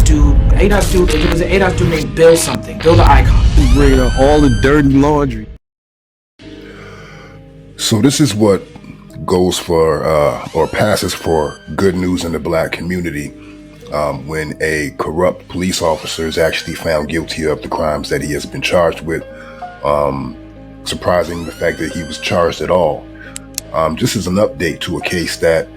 dude, it was an ADOS dude named Bill something, Bill the Icon. Bringing up all the dirty laundry. So this is what goes for, or passes for good news in the black community when a corrupt police officer is actually found guilty of the crimes that he has been charged with. Surprising the fact that he was charged at all. This is an update to a case that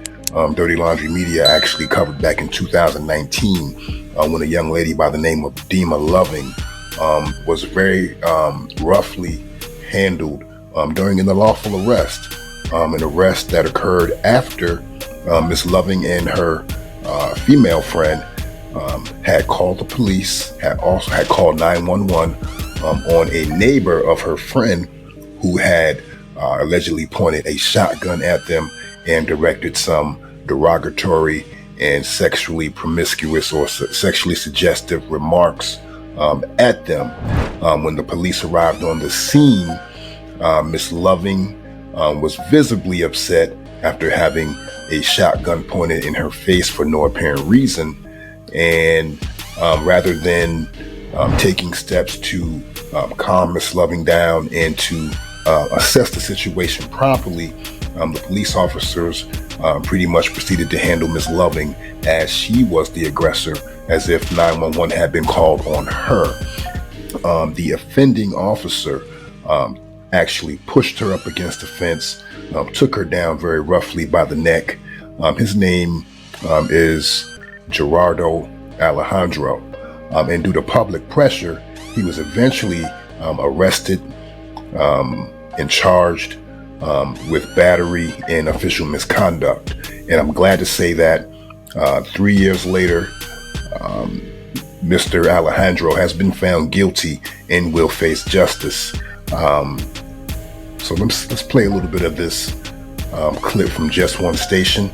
Dirty Laundry Media actually covered back in 2019 when a young lady by the name of Dyma was very roughly handled during an unlawful arrest, an arrest that occurred after Miss Loving and her female friend had called the police, had called 911 on a neighbor of her friend who had allegedly pointed a shotgun at them and directed some derogatory and sexually promiscuous or sexually suggestive remarks at them. When the police arrived on the scene, Miss Loving was visibly upset after having a shotgun pointed in her face for no apparent reason. And rather than taking steps to calm Miss Loving down and to assess the situation properly, the police officers pretty much proceeded to handle Miss Loving as she was the aggressor, as if 911 had been called on her. The offending officer actually pushed her up against the fence, took her down very roughly by the neck. His name is Giraldo Alejandro, and due to public pressure, he was eventually arrested and charged with battery and official misconduct. And I'm glad to say that 3 years later, Mr. Alejandro has been found guilty and will face justice. So let's play a little bit of this clip from Just One Station,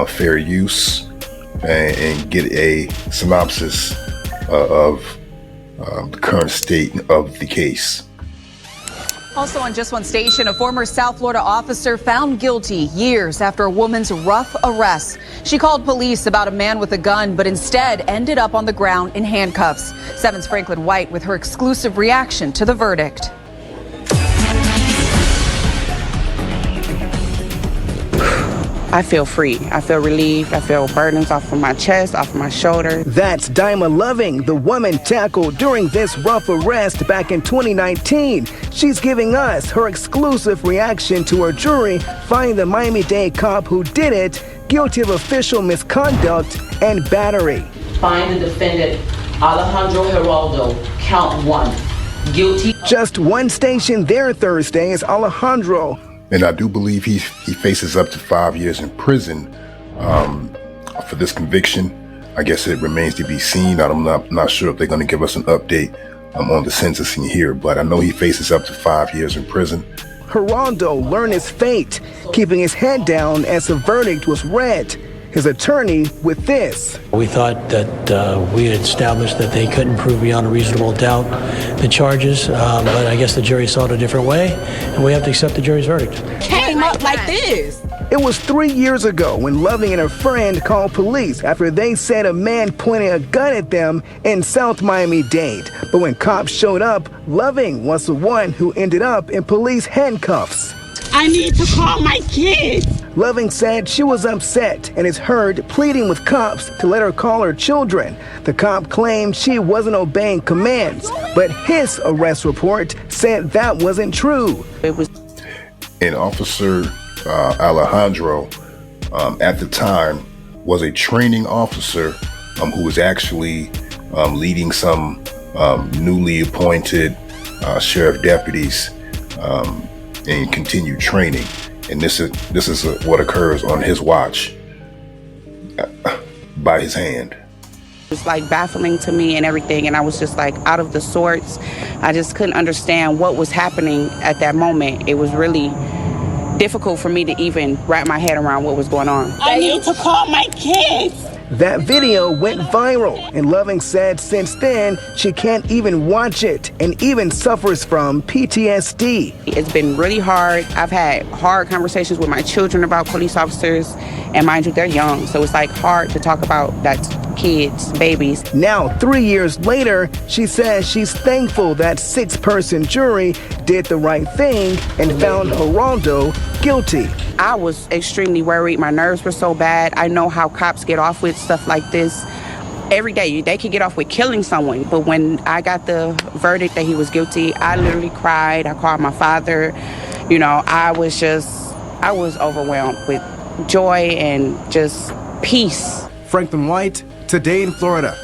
fair use, and get a synopsis of the current state of the case. Also on Just One Station, a former South Florida officer found guilty years after a woman's rough arrest. She called police about a man with a gun, but instead ended up on the ground in handcuffs. 7's Franklin White with her exclusive reaction to the verdict. I feel free. I feel relieved. I feel burdens off of my chest, off of my shoulder. That's Dyma, the woman tackled during this rough arrest back in 2019. She's giving us her exclusive reaction to her jury finding the Miami-Dade cop who did it guilty of official misconduct and battery. Find the defendant, Alejandro Giraldo, count 1, guilty. Just One Station there Thursday is Alejandro. And I do believe he faces up to 5 years in prison for this conviction. I guess it remains to be seen. I'm not sure if they're going to give us an update on the sentencing here, but I know he faces up to 5 years in prison. Giraldo learned his fate, keeping his head down as the verdict was read. His attorney with this. We thought that we had established that they couldn't prove beyond a reasonable doubt the charges, but I guess the jury saw it a different way, and we have to accept the jury's verdict. Came up like this. It was 3 years ago when Loving and her friend called police after they said a man pointed a gun at them in South Miami-Dade. But when cops showed up, Loving was the one who ended up in police handcuffs. I need to call my kids. Loving said she was upset and is heard pleading with cops to let her call her children. The cop claimed she wasn't obeying commands, but his arrest report said that wasn't true. And Officer Alejandro, at the time, was a training officer who was actually leading some newly appointed sheriff deputies in continued training. And this is what occurs on his watch by his hand. It's like baffling to me and everything, and I was just like out of the sorts. I just couldn't understand what was happening at that moment. It was really difficult for me to even wrap my head around what was going on. I need to call my kids. That video went viral, and Loving said since then she can't even watch it and even suffers from PTSD. It's been really hard. I've had hard conversations with my children about police officers, and mind you, they're young, so it's like hard to talk about that kids, babies. Now, 3 years later, she says she's thankful that 6-person jury did the right thing and found Giraldo guilty. I was extremely worried. My nerves were so bad. I know how cops get off with stuff like this. Every day, they could get off with killing someone. But when I got the verdict that he was guilty, I literally cried. I called my father. You know, I was overwhelmed with joy and just peace. Franklin White, Today in Florida.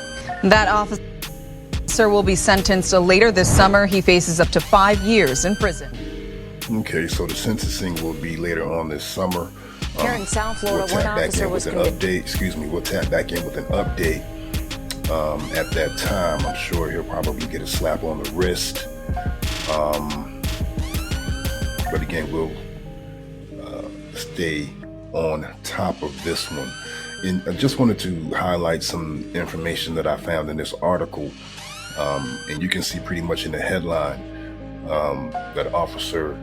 That officer will be sentenced later this summer. He faces up to 5 years in prison. Okay, so the sentencing will be later on this summer. Here in South Florida, we'll one tap back officer in was with an update. We'll tap back in with an update. At that time, I'm sure he'll probably get a slap on the wrist. But again, we'll stay on top of this one. And I just wanted to highlight some information that I found in this article. And you can see pretty much in the headline that Officer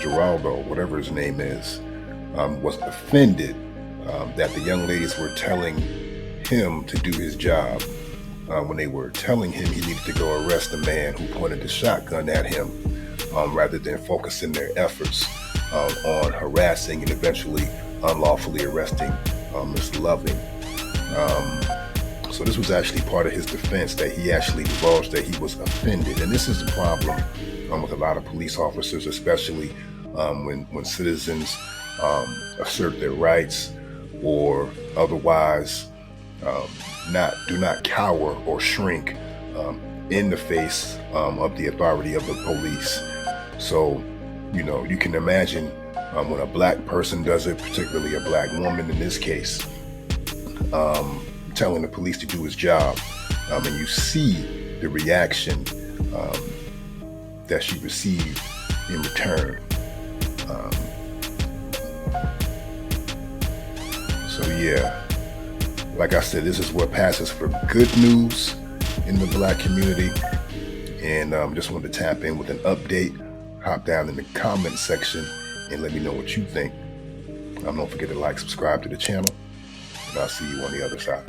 Giraldo, whatever his name is, was offended that the young ladies were telling him to do his job when they were telling him he needed to go arrest the man who pointed the shotgun at him, rather than focusing their efforts on harassing and eventually unlawfully arresting Miss Loving. So this was actually part of his defense, that he actually divulged that he was offended. And this is the problem with a lot of police officers, especially when citizens assert their rights or otherwise do not cower or shrink in the face of the authority of the police. So, you know, you can imagine when a black person does it, particularly a black woman in this case, telling the police to do his job, and you see the reaction that she received in return. So yeah, like I said, this is what passes for good news in the black community, and just wanted to tap in with an update. Hop down in the comment section and let me know what you think. Don't forget to like, subscribe to the channel, and I'll see you on the other side.